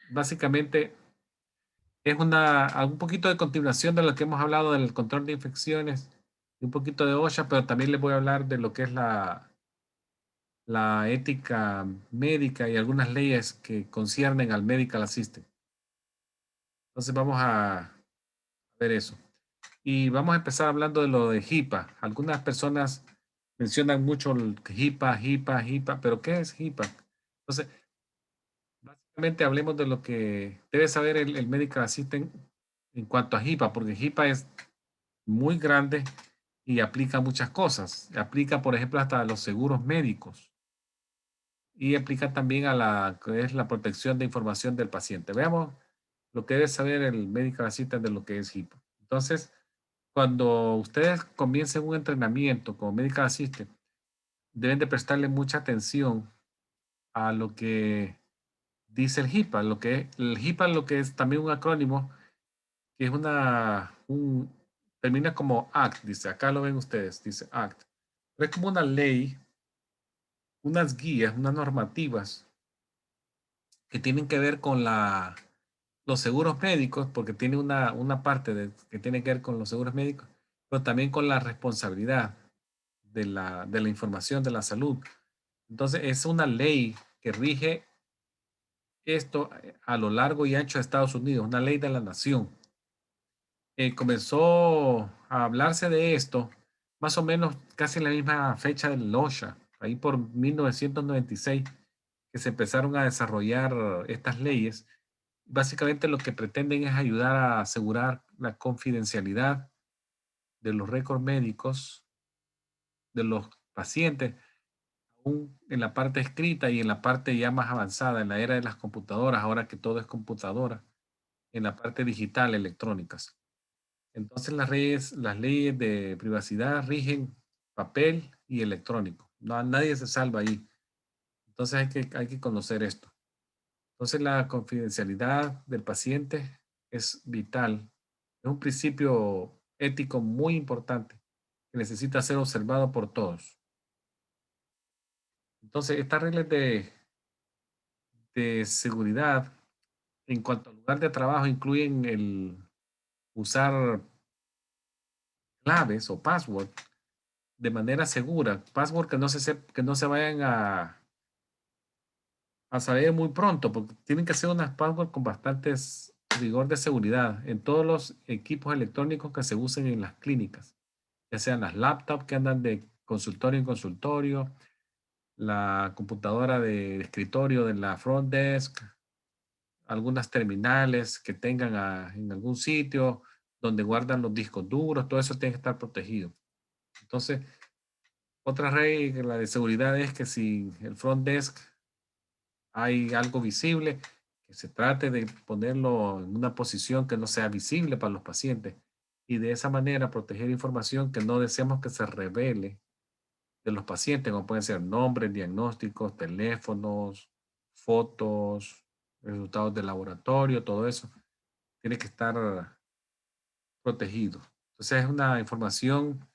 básicamente es un poquito de continuación de lo que hemos hablado del control de infecciones, y un poquito de OSHA, pero también les voy a hablar de lo que es la ética médica y algunas leyes que conciernen al medical assistant. Entonces vamos a ver eso. Y vamos a empezar hablando de lo de HIPAA. Algunas personas mencionan mucho el HIPAA, HIPAA, HIPAA, pero ¿qué es HIPAA? Entonces, básicamente hablemos de lo que debe saber el medical assistant en cuanto a HIPAA, porque HIPAA es muy grande y aplica muchas cosas. Aplica, por ejemplo, hasta a los seguros médicos y aplica también a la que es la protección de información del paciente. Veamos lo que debe saber el medical assistant de lo que es HIPAA. Entonces, cuando ustedes comiencen un entrenamiento como medical assistant, deben de prestarle mucha atención a lo que dice el HIPAA. El HIPAA lo que es también un acrónimo, que es termina como ACT, dice, acá lo ven ustedes, dice ACT. Pero es como una ley, unas guías, unas normativas que tienen que ver con los seguros médicos, porque tiene una parte que tiene que ver con los seguros médicos, pero también con la responsabilidad de la información de la salud. Entonces, es una ley que rige esto a lo largo y ancho de Estados Unidos, una ley de la nación. Comenzó a hablarse de esto más o menos casi en la misma fecha del OSHA, ahí por 1996, que se empezaron a desarrollar estas leyes. Básicamente lo que pretenden es ayudar a asegurar la confidencialidad de los récords médicos de los pacientes, aún en la parte escrita y en la parte ya más avanzada, en la era de las computadoras, ahora que todo es computadora, en la parte digital, electrónicas. Entonces las leyes de privacidad rigen papel y electrónico. No, nadie se salva ahí. Entonces hay que conocer esto. Entonces la confidencialidad del paciente es vital. Es un principio ético muy importante que necesita ser observado por todos. Entonces, estas reglas de seguridad en cuanto al lugar de trabajo incluyen el usar claves o password de manera segura, password que no se vayan a saber muy pronto, porque tienen que ser unas password con bastantes rigor de seguridad en todos los equipos electrónicos que se usen en las clínicas, ya sean las laptops que andan de consultorio en consultorio, la computadora de escritorio de la front desk, algunas terminales que tengan en algún sitio donde guardan los discos duros, todo eso tiene que estar protegido. Entonces, otra regla de seguridad es que si el front desk hay algo visible, que se trate de ponerlo en una posición que no sea visible para los pacientes y de esa manera proteger información que no deseamos que se revele de los pacientes, como pueden ser nombres, diagnósticos, teléfonos, fotos, resultados de laboratorio, todo eso tiene que estar protegido. Entonces es una información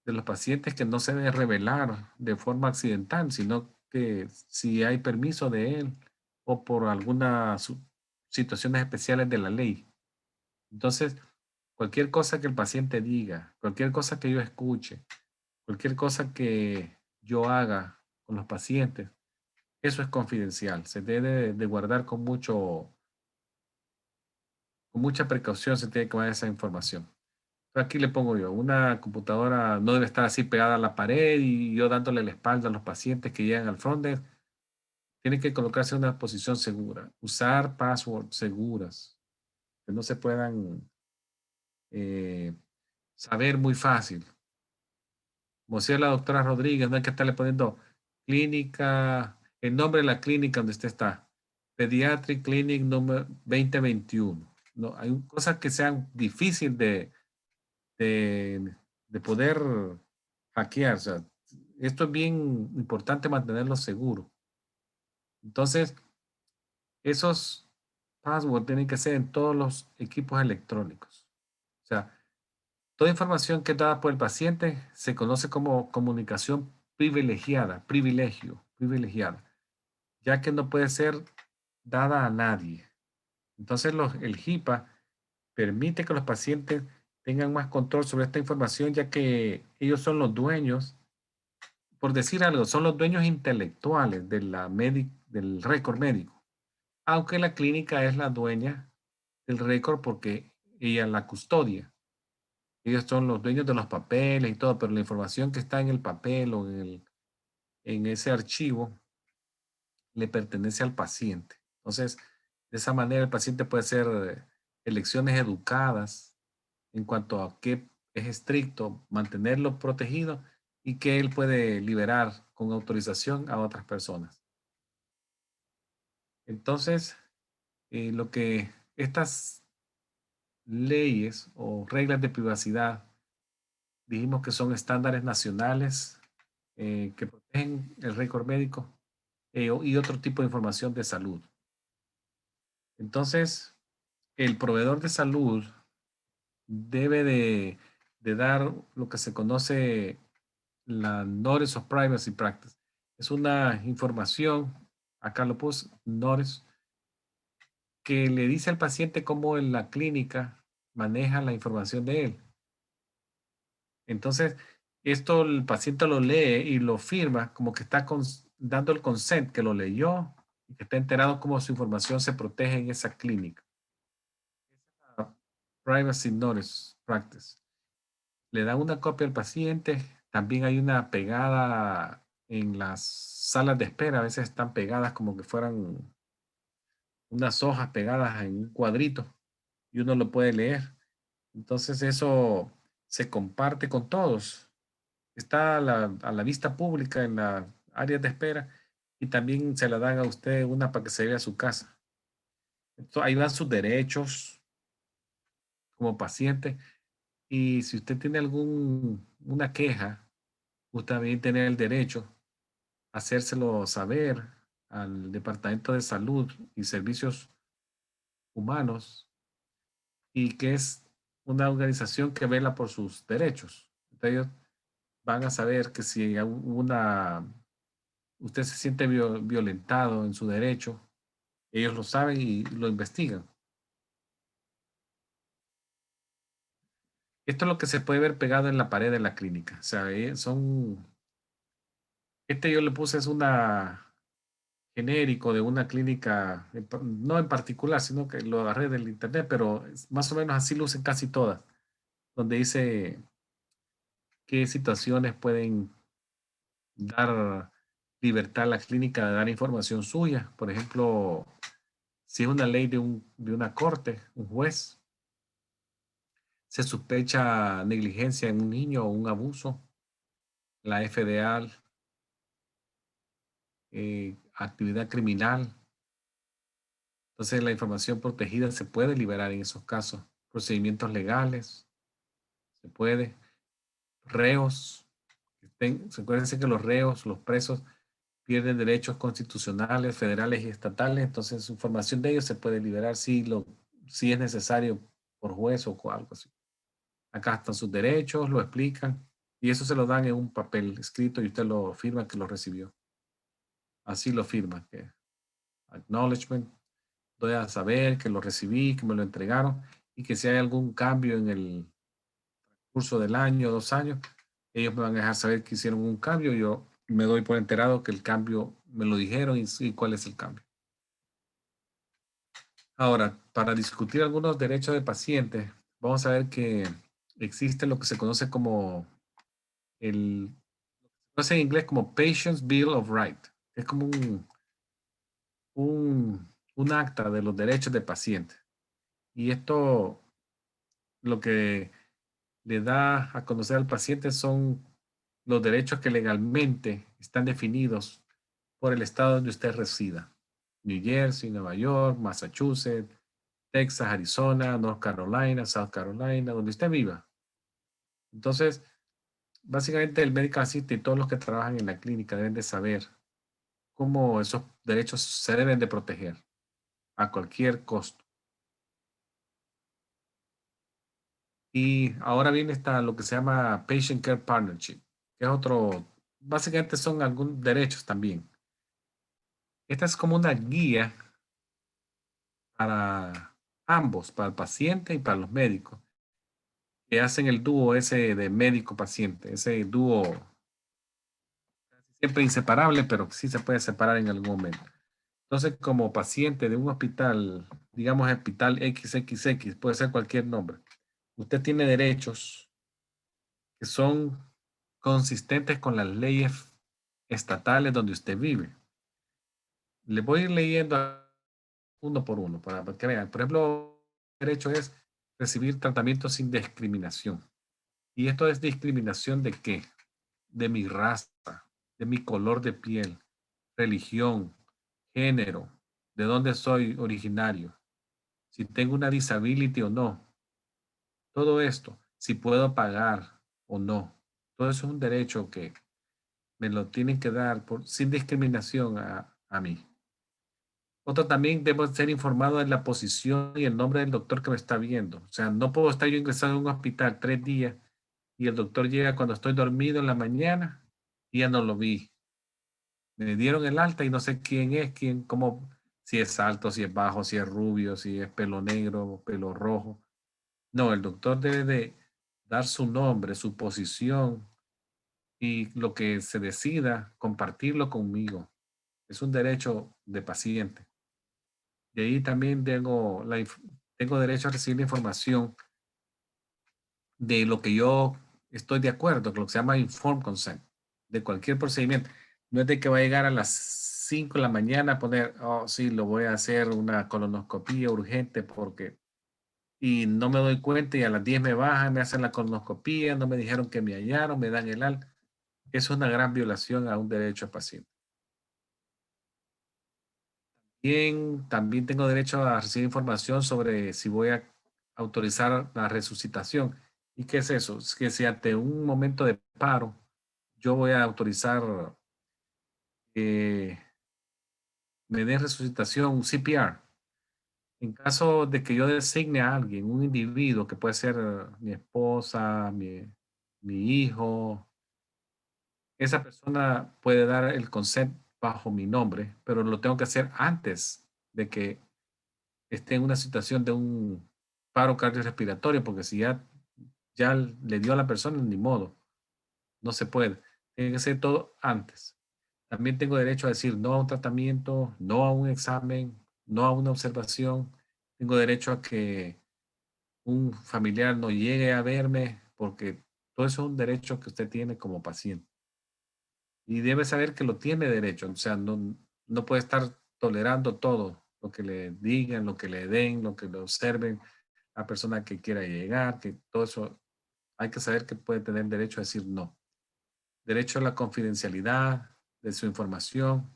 de los pacientes que no se debe revelar de forma accidental, sino que si hay permiso de él o por algunas situaciones especiales de la ley. Entonces, cualquier cosa que el paciente diga, cualquier cosa que yo escuche, cualquier cosa que yo haga con los pacientes, eso es confidencial. Se debe de guardar con mucha precaución, se tiene que guardar esa información. Aquí le pongo yo, una computadora no debe estar así pegada a la pared y yo dándole la espalda a los pacientes que llegan al frontend. Tiene que colocarse en una posición segura. Usar passwords seguras, que no se puedan eh, saber muy fácil. Como decía la doctora Rodríguez, no hay que estarle poniendo clínica, el nombre de la clínica donde usted está. Pediatric Clinic número 2021. No, hay cosas que sean difíciles de, de poder hackear. O sea, esto es bien importante mantenerlo seguro. Entonces, esos passwords tienen que ser en todos los equipos electrónicos. O sea, toda información que es dada por el paciente se conoce como comunicación privilegiada, privilegiada, ya que no puede ser dada a nadie. Entonces, el HIPAA permite que los pacientes tengan más control sobre esta información, ya que ellos son los dueños, por decir algo, son los dueños intelectuales de del récord médico, aunque la clínica es la dueña del récord porque ella la custodia. Ellos son los dueños de los papeles y todo, pero la información que está en el papel o en ese archivo le pertenece al paciente. Entonces, de esa manera el paciente puede hacer elecciones educadas en cuanto a qué es estricto, mantenerlo protegido y que él puede liberar con autorización a otras personas. Entonces, lo que estas leyes o reglas de privacidad dijimos que son estándares nacionales que protegen el récord médico y otro tipo de información de salud. Entonces, el proveedor de salud debe de dar lo que se conoce la Notice of Privacy Practice. Es una información, acá lo puse, Notice, que le dice al paciente cómo en la clínica maneja la información de él. Entonces, esto el paciente lo lee y lo firma como que está dando el consent, que lo leyó y que está enterado cómo su información se protege en esa clínica. Privacy Notice Practice. Le da una copia al paciente. También hay una pegada en las salas de espera. A veces están pegadas como que fueran unas hojas pegadas en un cuadrito y uno lo puede leer. Entonces eso se comparte con todos. Está a la vista pública en las áreas de espera y también se la dan a usted una para que se vea a su casa. Entonces, ahí van sus derechos como paciente y si usted tiene una queja, usted también tiene el derecho a hacérselo saber al Departamento de Salud y Servicios Humanos y que es una organización que vela por sus derechos. Entonces, ellos van a saber que si usted se siente violentado en su derecho, ellos lo saben y lo investigan. Esto es lo que se puede ver pegado en la pared de la clínica. O sea, yo le puse es una genérico de una clínica, no en particular, sino que lo agarré del internet, pero más o menos así lucen casi todas, donde dice qué situaciones pueden dar libertad a la clínica de dar información suya. Por ejemplo, si es una ley de una corte, un juez, se sospecha negligencia en un niño o un abuso, la FDA, actividad criminal. Entonces la información protegida se puede liberar en esos casos. Procedimientos legales, se puede. Reos, se puede decir que los reos, los presos, pierden derechos constitucionales, federales y estatales, entonces información de ellos se puede liberar si es necesario por juez o algo así. Acá están sus derechos, lo explican y eso se lo dan en un papel escrito y usted lo firma que lo recibió. Así lo firma, que acknowledgement, doy a saber que lo recibí, que me lo entregaron y que si hay algún cambio en el curso del año, 2 años, ellos me van a dejar saber que hicieron un cambio, yo me doy por enterado que el cambio me lo dijeron y cuál es el cambio. Ahora, para discutir algunos derechos de pacientes, vamos a ver que existe lo que se conoce como no sé en inglés como Patient's Bill of Rights. Es como un acta de los derechos de paciente. Y esto lo que le da a conocer al paciente son los derechos que legalmente están definidos por el estado donde usted resida. New Jersey, Nueva York, Massachusetts, Texas, Arizona, North Carolina, South Carolina, donde usted viva. Entonces, básicamente el medical assistant y todos los que trabajan en la clínica deben de saber cómo esos derechos se deben de proteger a cualquier costo. Y ahora viene lo que se llama Patient Care Partnership, que es básicamente son algunos derechos también. Esta es como una guía para ambos, para el paciente y para los médicos, que hacen el dúo ese de médico-paciente, ese dúo siempre inseparable, pero sí se puede separar en algún momento. Entonces, como paciente de un hospital, digamos hospital XXX, puede ser cualquier nombre, usted tiene derechos que son consistentes con las leyes estatales donde usted vive. Le voy a ir leyendo uno por uno para que vean. Por ejemplo, el derecho es recibir tratamiento sin discriminación. ¿Y esto es discriminación de qué? De mi raza, de mi color de piel, religión, género, de dónde soy originario, si tengo una disability o no. Todo esto, si puedo pagar o no. Todo eso es un derecho que me lo tienen que dar sin discriminación a mí. Otro también debo ser informado de la posición y el nombre del doctor que me está viendo. O sea, no puedo estar yo ingresado en un hospital 3 días y el doctor llega cuando estoy dormido en la mañana y ya no lo vi. Me dieron el alta y no sé quién es, quién, cómo, si es alto, si es bajo, si es rubio, si es pelo negro o pelo rojo. No, el doctor debe de dar su nombre, su posición y lo que se decida, compartirlo conmigo. Es un derecho de paciente. De ahí también tengo derecho a recibir la información de lo que yo estoy de acuerdo, con lo que se llama informed consent, de cualquier procedimiento. No es de que va a llegar a las 5 de la mañana a poner, oh, sí, lo voy a hacer una colonoscopía urgente porque, y no me doy cuenta y a las 10 me bajan, me hacen la colonoscopía, no me dijeron que me hallaron, me dan el alta. Eso es una gran violación a un derecho al paciente. También tengo derecho a recibir información sobre si voy a autorizar la resucitación. ¿Y qué es eso? Es que si ante un momento de paro yo voy a autorizar que me den resucitación, un CPR. En caso de que yo designe a alguien, un individuo que puede ser mi esposa, mi hijo, esa persona puede dar el consent bajo mi nombre, pero lo tengo que hacer antes de que esté en una situación de un paro cardiorrespiratorio, porque si ya le dio a la persona, ni modo, no se puede. Tiene que ser todo antes. También tengo derecho a decir no a un tratamiento, no a un examen, no a una observación. Tengo derecho a que un familiar no llegue a verme, porque todo eso es un derecho que usted tiene como paciente. Y debe saber que lo tiene derecho, o sea, no puede estar tolerando todo, lo que le digan, lo que le den, lo que le observen, la persona que quiera llegar, que todo eso, hay que saber que puede tener derecho a decir no. Derecho a la confidencialidad de su información.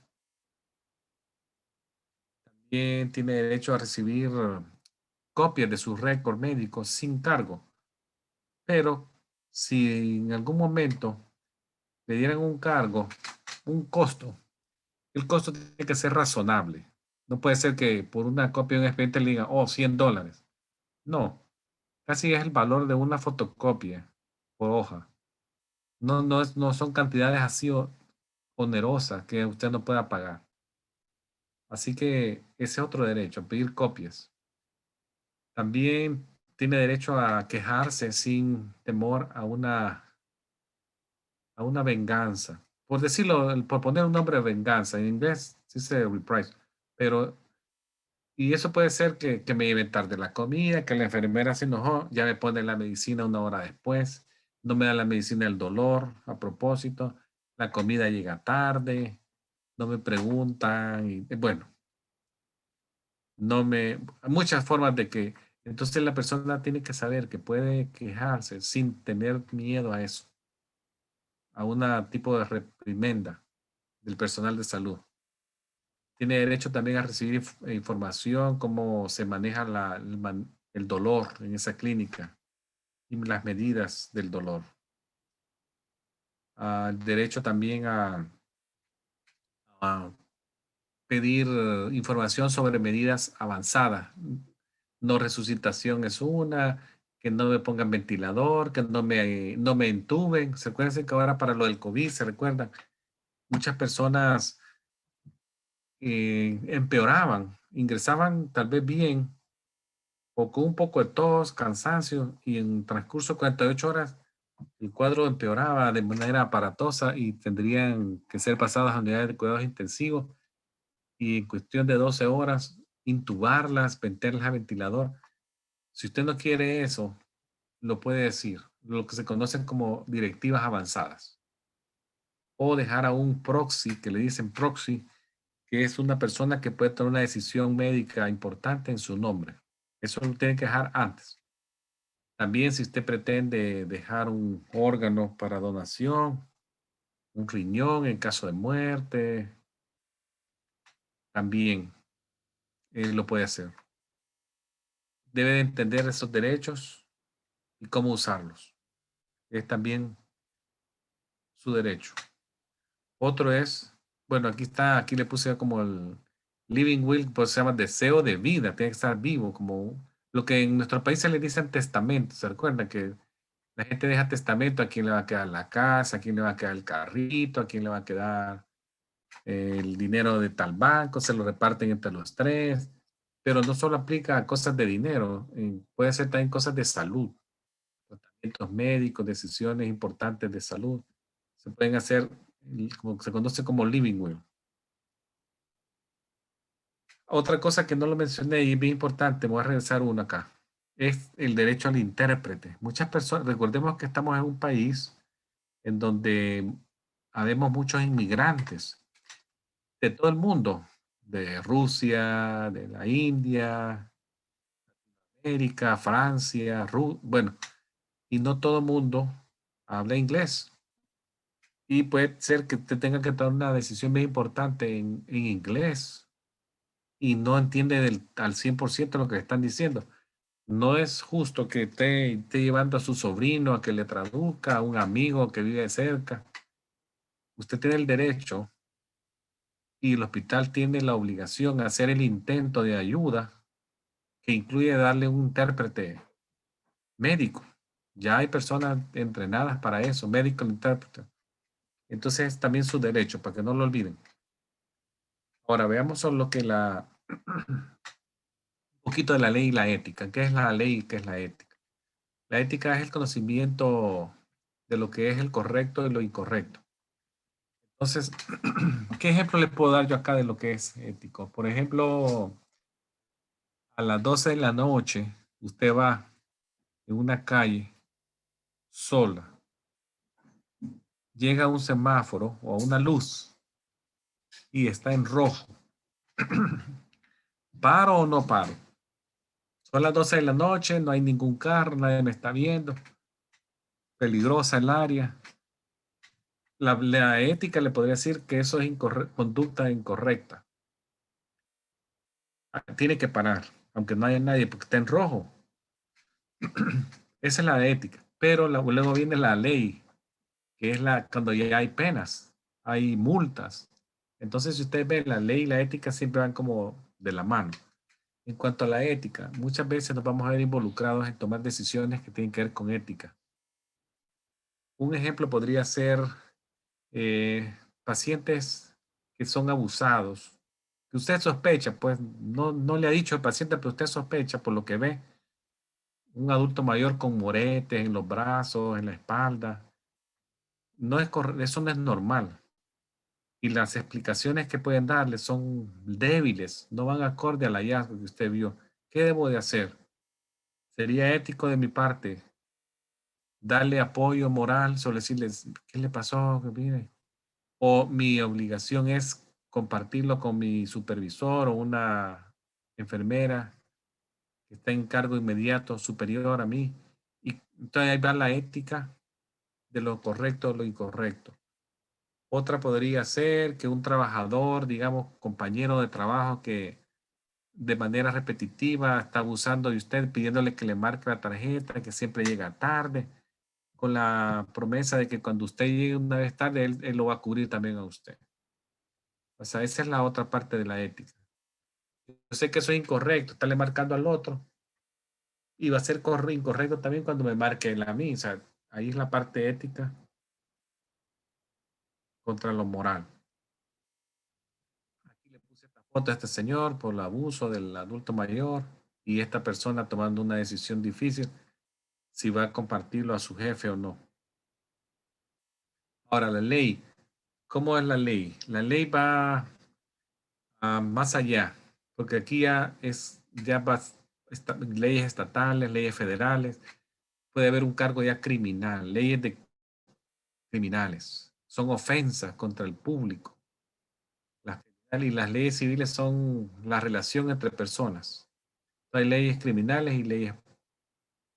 También tiene derecho a recibir copias de sus récords médicos sin cargo. Pero si en algún momento le dieran un cargo, un costo, el costo tiene que ser razonable. No puede ser que por una copia de un expediente le digan, oh, $100. No, casi es el valor de una fotocopia por hoja. No son cantidades así onerosas que usted no pueda pagar. Así que ese es otro derecho, pedir copias. También tiene derecho a quejarse sin temor a una venganza. Por decirlo, por poner un nombre de venganza, en inglés sí se reprise, pero, y eso puede ser que me lleven tarde la comida, que la enfermera se enojó, ya me pone la medicina 1 hora después, no me da la medicina del dolor a propósito, la comida llega tarde, no me preguntan, y bueno, muchas formas de que, entonces la persona tiene que saber que puede quejarse sin tener miedo a eso, a un tipo de reprimenda del personal de salud. Tiene derecho también a recibir información, cómo se maneja el dolor en esa clínica y las medidas del dolor. Derecho también a pedir información sobre medidas avanzadas. No resucitación es una, que no me pongan ventilador, que no me entuben. Se acuerdan que ahora para lo del COVID, se recuerdan, muchas personas empeoraban, ingresaban tal vez bien, o con un poco de tos, cansancio, y en transcurso de 48 horas el cuadro empeoraba de manera aparatosa y tendrían que ser pasadas a unidades de cuidados intensivos y en cuestión de 12 horas intubarlas, meterlas a ventilador. Si usted no quiere eso, lo puede decir, lo que se conocen como directivas avanzadas, o dejar a un proxy, que le dicen proxy, que es una persona que puede tomar una decisión médica importante en su nombre. Eso lo tiene que dejar antes. También si usted pretende dejar un órgano para donación, un riñón en caso de muerte, también lo puede hacer. Debe de entender esos derechos y cómo usarlos. Es también su derecho. Otro es, bueno, aquí está, aquí le puse como el living will, pues se llama deseo de vida, tiene que estar vivo, como lo que en nuestro país se le dicen testamento. ¿Se recuerda que la gente deja testamento? ¿A quién le va a quedar la casa? ¿A quién le va a quedar el carrito? ¿A quién le va a quedar el dinero de tal banco? Se lo reparten entre los tres, pero no solo aplica a cosas de dinero, puede ser también cosas de salud, tratamientos médicos, decisiones importantes de salud. Se pueden hacer, como se conoce como living will. Otra cosa que no lo mencioné y es bien importante, me voy a regresar uno acá, es el derecho al intérprete. Muchas personas, recordemos que estamos en un país en donde habemos muchos inmigrantes de todo el mundo, de Rusia, de la India, América, Francia, bueno, y no todo el mundo habla inglés. Y puede ser que te tenga que tomar una decisión bien importante en inglés y no entiende al 100% lo que le están diciendo. No es justo que esté llevando a su sobrino a que le traduzca, a un amigo que vive cerca. Usted tiene el derecho y el hospital tiene la obligación de hacer el intento de ayuda que incluye darle un intérprete médico. Ya hay personas entrenadas para eso, medical interpreter. Entonces es también su derecho, para que no lo olviden. Ahora veamos solo lo que un poquito de la ley y la ética. ¿Qué es la ley y qué es la ética? La ética es el conocimiento de lo que es el correcto y lo incorrecto. Entonces, ¿qué ejemplo le puedo dar yo acá de lo que es ético? Por ejemplo, a las 12 de la noche, usted va en una calle sola, llega a un semáforo o a una luz y está en rojo. ¿Paro o no paro? Son las 12 de la noche, no hay ningún carro, nadie me está viendo, peligrosa el área. La ética le podría decir que eso es conducta incorrecta. Tiene que parar, aunque no haya nadie, porque está en rojo. Esa es la ética. Pero luego viene la ley, que es cuando ya hay penas, hay multas. Entonces, si usted ve, la ley y la ética siempre van como de la mano. En cuanto a la ética, muchas veces nos vamos a ver involucrados en tomar decisiones que tienen que ver con ética. Un ejemplo podría ser pacientes que son abusados, que usted sospecha, pues no le ha dicho al paciente, pero usted sospecha por lo que ve, un adulto mayor con moretes en los brazos, en la espalda. No es eso no es normal. Y las explicaciones que pueden darle son débiles, no van acorde al hallazgo que usted vio. ¿Qué debo de hacer? Sería ético de mi parte darle apoyo moral, solo decirles, ¿qué le pasó? Que mire. O mi obligación es compartirlo con mi supervisor o una enfermera que está en cargo inmediato superior a mí. Y entonces ahí va la ética de lo correcto o lo incorrecto. Otra podría ser que un trabajador, digamos, compañero de trabajo que de manera repetitiva está abusando de usted, pidiéndole que le marque la tarjeta, que siempre llega tarde, con la promesa de que cuando usted llegue una vez tarde, él lo va a cubrir también a usted. O sea, esa es la otra parte de la ética. Yo sé que eso es incorrecto, estarle marcando al otro, y va a ser incorrecto también cuando me marque él a mí. O sea, ahí es la parte ética contra lo moral. Aquí le puse esta foto a este señor por el abuso del adulto mayor. y esta persona tomando una decisión difícil, si va a compartirlo a su jefe o no. Ahora, la ley. ¿Cómo es la ley? La ley va más allá, porque aquí ya va, leyes estatales, leyes federales, puede haber un cargo ya criminal, leyes de criminales, son ofensas contra el público. Y las leyes civiles son la relación entre personas. Hay leyes criminales y leyes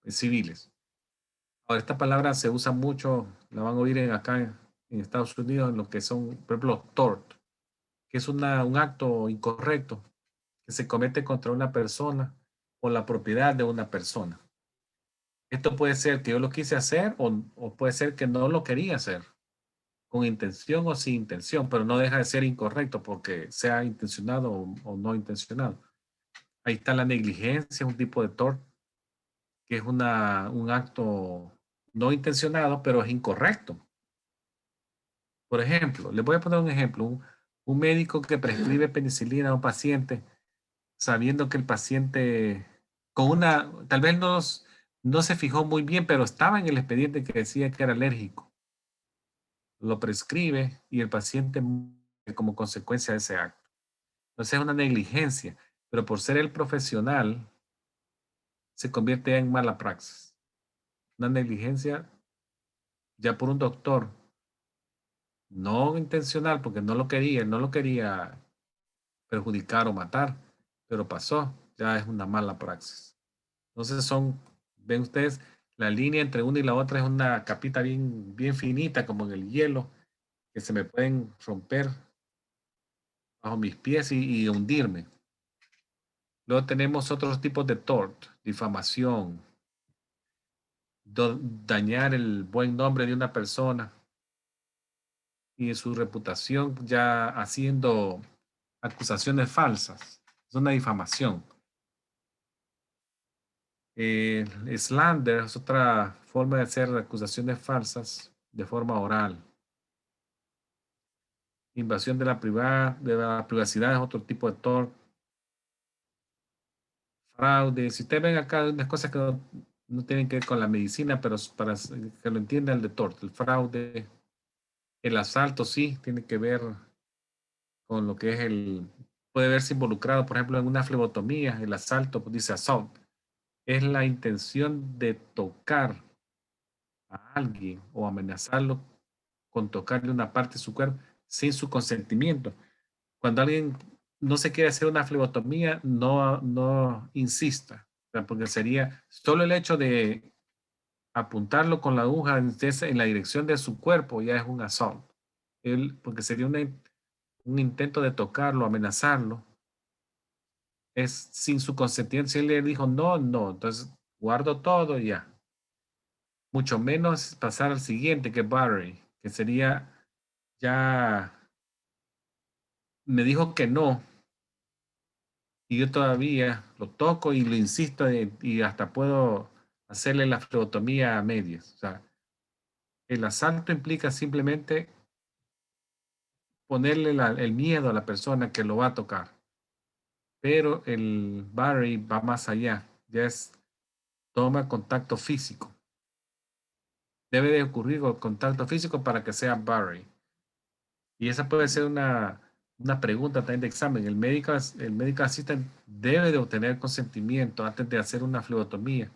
civiles. Ahora, esta palabra se usa mucho, la van a oír acá en Estados Unidos, en lo que son, por ejemplo, tort, que es un acto incorrecto que se comete contra una persona o la propiedad de una persona. Esto puede ser que yo lo quise hacer o puede ser que no lo quería hacer, con intención o sin intención, pero no deja de ser incorrecto porque sea intencionado o no intencionado. Ahí está la negligencia, un tipo de tort, que es un acto no intencionado, pero es incorrecto. Por ejemplo, les voy a poner un ejemplo, un médico que prescribe penicilina a un paciente sabiendo que el paciente tal vez no se fijó muy bien, pero estaba en el expediente que decía que era alérgico. Lo prescribe y el paciente muere como consecuencia de ese acto. Entonces es una negligencia, pero por ser el profesional se convierte en mala praxis. Una negligencia ya por un doctor, no intencional, porque no lo quería perjudicar o matar, pero pasó, ya es una mala praxis. Entonces ven ustedes, la línea entre una y la otra es una capita bien, bien finita, como en el hielo, que se me pueden romper bajo mis pies y hundirme. Luego tenemos otros tipos de tort, difamación, dañar el buen nombre de una persona y su reputación ya haciendo acusaciones falsas. Es una difamación. Slander es otra forma de hacer acusaciones falsas de forma oral. Invasión de la privacidad es otro tipo de tort. Fraude. Si ustedes ven acá unas cosas que no tienen que ver con la medicina, pero para que lo entienda el de tort, el fraude, el asalto sí tiene que ver con lo que es puede verse involucrado, por ejemplo, en una flebotomía, el asalto, pues dice assault, es la intención de tocar a alguien o amenazarlo con tocarle una parte de su cuerpo sin su consentimiento. Cuando alguien no se quiere hacer una flebotomía, no insista, porque sería solo el hecho de apuntarlo con la aguja en la dirección de su cuerpo, ya es un assault. Porque sería un intento de tocarlo, amenazarlo, es sin su consentimiento. Si él le dijo no, no, entonces guardo todo y ya. Mucho menos pasar al siguiente, que es battery, que sería ya me dijo que no, y yo todavía lo toco y lo insisto y hasta puedo hacerle la flebotomía a medias. O sea, el asalto implica simplemente ponerle el miedo a la persona que lo va a tocar, pero el battery va más allá, ya toma contacto físico. Debe de ocurrir el contacto físico para que sea battery. Y esa puede ser una pregunta también de examen. El médico assistant debe de obtener consentimiento antes de hacer una flebotomía.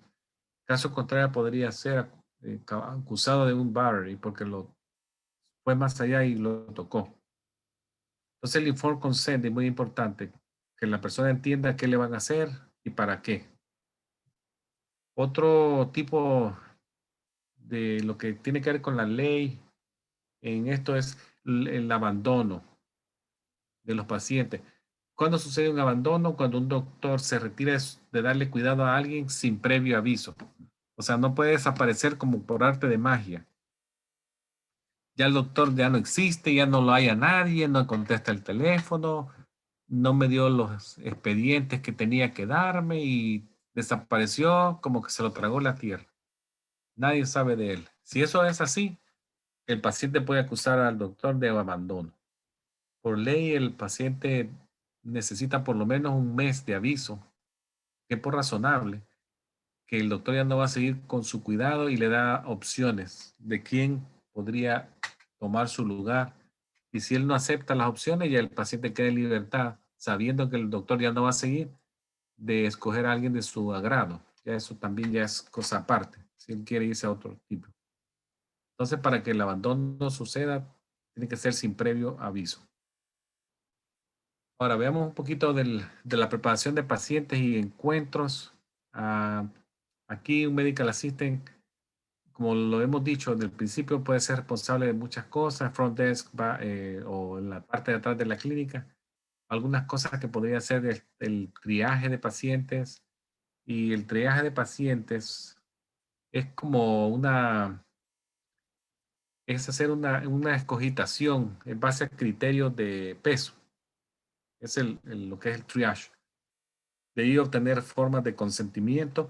Caso contrario, podría ser acusado de un battery porque lo fue más allá y lo tocó. Entonces, el informed consent es muy importante, que la persona entienda qué le van a hacer y para qué. Otro tipo de lo que tiene que ver con la ley en esto es el abandono de los pacientes. ¿Cuándo sucede un abandono? Cuando un doctor se retira de darle cuidado a alguien sin previo aviso. O sea, no puede desaparecer como por arte de magia. Ya el doctor ya no existe, ya no lo hay a nadie, no contesta el teléfono, no me dio los expedientes que tenía que darme y desapareció como que se lo tragó la tierra. Nadie sabe de él. Si eso es así, el paciente puede acusar al doctor de abandono. Por ley, el paciente necesita por lo menos un mes de aviso tiempo razonable, que el doctor ya no va a seguir con su cuidado y le da opciones de quién podría tomar su lugar. Y si él no acepta las opciones, ya el paciente queda en libertad, sabiendo que el doctor ya no va a seguir, de escoger a alguien de su agrado. Ya eso también ya es cosa aparte, si él quiere irse a otro tipo. Entonces, para que el abandono suceda, tiene que ser sin previo aviso. Ahora, veamos un poquito de la preparación de pacientes y encuentros. Ah, aquí un medical assistant, como lo hemos dicho desde el principio, puede ser responsable de muchas cosas, front desk o en la parte de atrás de la clínica. Algunas cosas que podría ser el triaje de pacientes. Y el triaje de pacientes es como es hacer una escogitación en base a criterios de peso. Es lo que es el triage. De ahí obtener formas de consentimiento,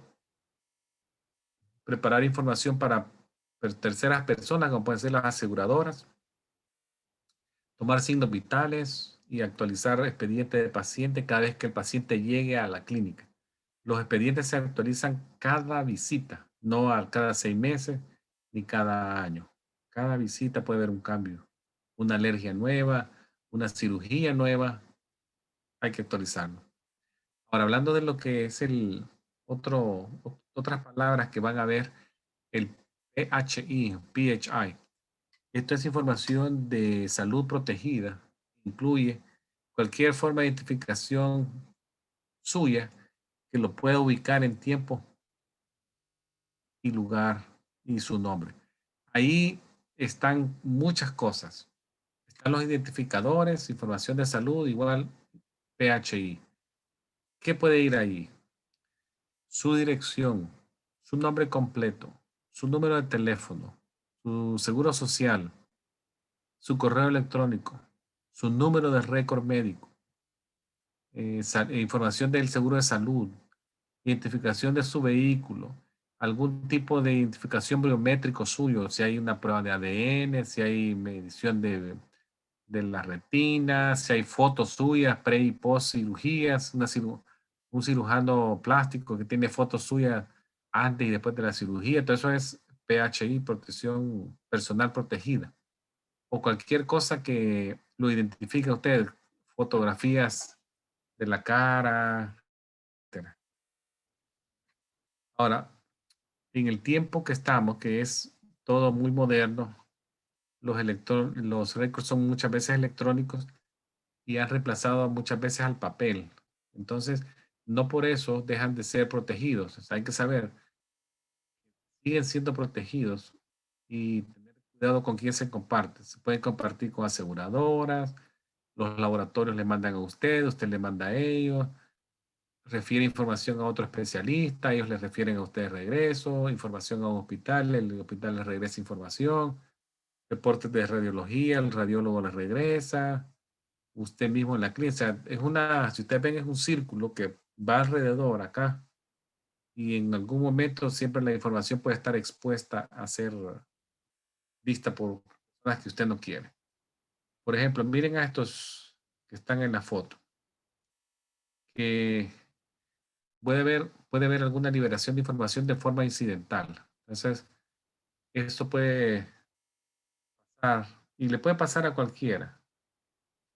preparar información para terceras personas, como pueden ser las aseguradoras, tomar signos vitales y actualizar expediente de paciente cada vez que el paciente llegue a la clínica. Los expedientes se actualizan cada visita, no cada 6 meses ni cada año. Cada visita puede haber un cambio, una alergia nueva, una cirugía nueva, hay que actualizarlo. Ahora, hablando de lo que es otras palabras que van a ver, el PHI. Esto es información de salud protegida. Incluye cualquier forma de identificación suya que lo pueda ubicar en tiempo y lugar y su nombre. Ahí están muchas cosas. Están los identificadores, información de salud, igual PHI. ¿Qué puede ir ahí? Su dirección, su nombre completo, su número de teléfono, su seguro social, su correo electrónico, su número de récord médico, información del seguro de salud, identificación de su vehículo, algún tipo de identificación biométrico suyo, si hay una prueba de ADN, si hay medición de la retina, si hay fotos suyas pre y post cirugías, un cirujano plástico que tiene fotos suyas antes y después de la cirugía, todo eso es PHI, protección personal protegida, o cualquier cosa que lo identifique a usted, fotografías de la cara, etcétera. Ahora, en el tiempo que estamos, que es todo muy moderno, los récords son muchas veces electrónicos y han reemplazado muchas veces al papel. Entonces, no por eso dejan de ser protegidos. O sea, hay que saber, siguen siendo protegidos y tener cuidado con quién se comparte. Se pueden compartir con aseguradoras, los laboratorios le mandan a usted le manda a ellos, refiere información a otro especialista, ellos le refieren a usted de regreso, información a un hospital, el hospital le regresa información, reportes de radiología, el radiólogo le regresa, usted mismo en la clínica. O sea, si ustedes ven, es un círculo que va alrededor acá y en algún momento siempre la información puede estar expuesta a ser vista por personas que usted no quiere. Por ejemplo, miren a estos que están en la foto, que puede haber alguna liberación de información de forma incidental. Entonces, esto puede pasar y le puede pasar a cualquiera.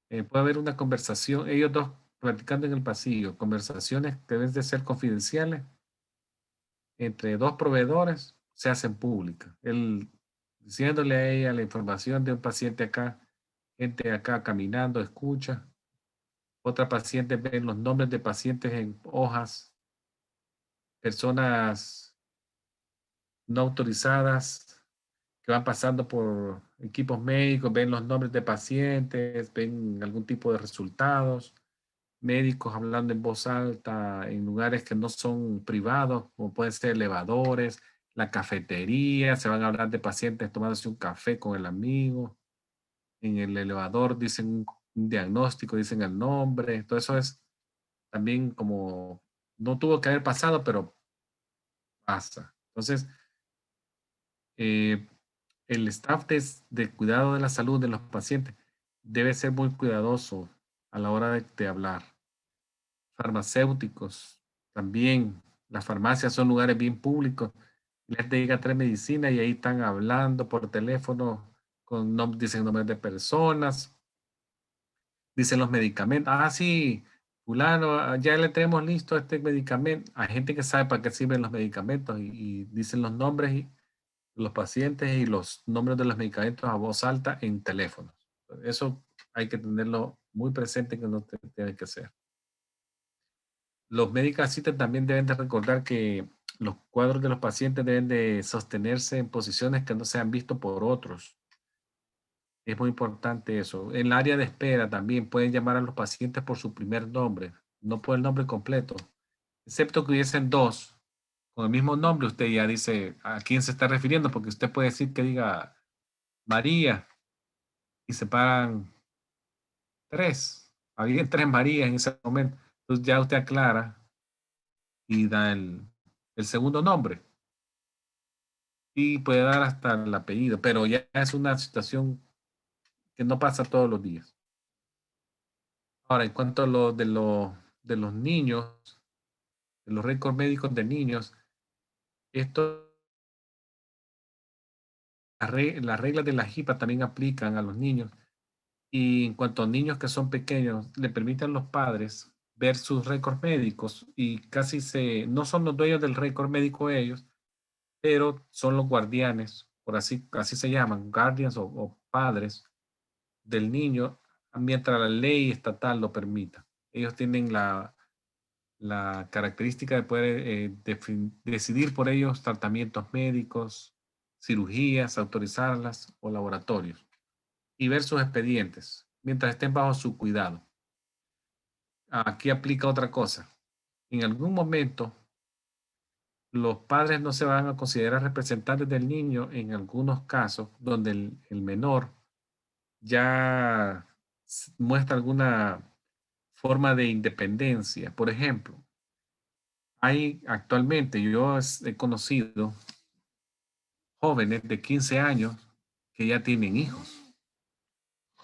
Puede haber una conversación, ellos dos platicando en el pasillo, conversaciones que deben de ser confidenciales entre dos proveedores, se hacen públicas. Él diciéndole a ella la información de un paciente acá, gente acá caminando, escucha. Otra paciente ve los nombres de pacientes en hojas, personas no autorizadas que van pasando por equipos médicos, ven los nombres de pacientes, ven algún tipo de resultados, médicos hablando en voz alta en lugares que no son privados, como pueden ser elevadores, la cafetería, se van a hablar de pacientes tomándose un café con el amigo, en el elevador dicen un diagnóstico, dicen el nombre, todo eso es también como, no tuvo que haber pasado, pero pasa. Entonces, eh, el staff de cuidado de la salud de los pacientes debe ser muy cuidadoso a la hora de hablar. Farmacéuticos También las farmacias son lugares bien públicos. La gente llega a traer medicina y ahí están hablando por teléfono, dicen nombres de personas, dicen los medicamentos. Ah, sí, fulano, ya le tenemos listo este medicamento. Hay gente que sabe para qué sirven los medicamentos y dicen los nombres y los pacientes y los nombres de los medicamentos a voz alta en teléfonos. Eso hay que tenerlo muy presente que no tiene que hacer. Los medical assistants también deben de recordar que los cuadros de los pacientes deben de sostenerse en posiciones que no sean vistos por otros. Es muy importante eso. En el área de espera también pueden llamar a los pacientes por su primer nombre, no por el nombre completo, excepto que hubiesen dos con el mismo nombre. Usted ya dice a quién se está refiriendo, porque usted puede decir que diga María y se paran tres. Había tres Marías en ese momento. Entonces ya usted aclara y da el segundo nombre y puede dar hasta el apellido, pero ya es una situación que no pasa todos los días. Ahora, en cuanto a lo de los niños, de los récords médicos de niños, esto, las reglas de la HIPAA también aplican a los niños. Y en cuanto a niños que son pequeños, le permiten a los padres ver sus récords médicos y no son los dueños del récord médico ellos, pero son los guardianes, por así se llaman, guardians o padres del niño, mientras la ley estatal lo permita. Ellos tienen la característica de poder decidir por ellos tratamientos médicos, cirugías, autorizarlas o laboratorios y ver sus expedientes mientras estén bajo su cuidado. Aquí aplica otra cosa. En algún momento, los padres no se van a considerar representantes del niño en algunos casos donde el menor ya muestra alguna forma de independencia. Por ejemplo, hay actualmente, yo he conocido jóvenes de 15 años que ya tienen hijos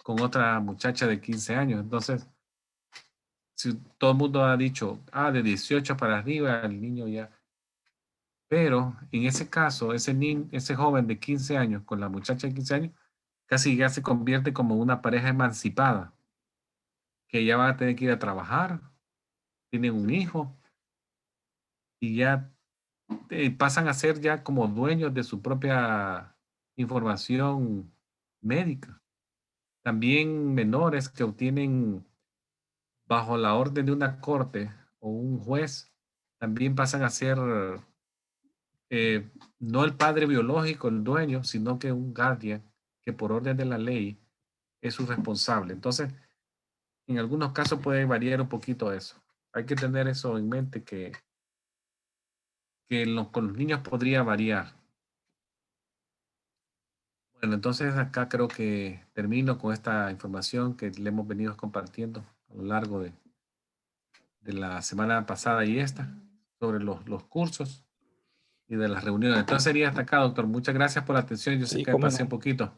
con otra muchacha de 15 años. Entonces, si todo el mundo ha dicho, de 18 para arriba, el niño ya. Pero en ese caso, ese joven de 15 años con la muchacha de 15 años, casi ya se convierte como una pareja emancipada, que ya van a tener que ir a trabajar, tienen un hijo y ya pasan a ser ya como dueños de su propia información médica. También menores que obtienen bajo la orden de una corte o un juez, también pasan a ser no el padre biológico, el dueño, sino que un guardián que por orden de la ley es su responsable. Entonces, en algunos casos puede variar un poquito eso. Hay que tener eso en mente con los niños podría variar. Bueno, entonces acá creo que termino con esta información que le hemos venido compartiendo a lo largo de la semana pasada y esta sobre los cursos y de las reuniones. Entonces sería hasta acá, doctor. Muchas gracias por la atención. Yo sé Sí, que me cómo pasé un no. poquito.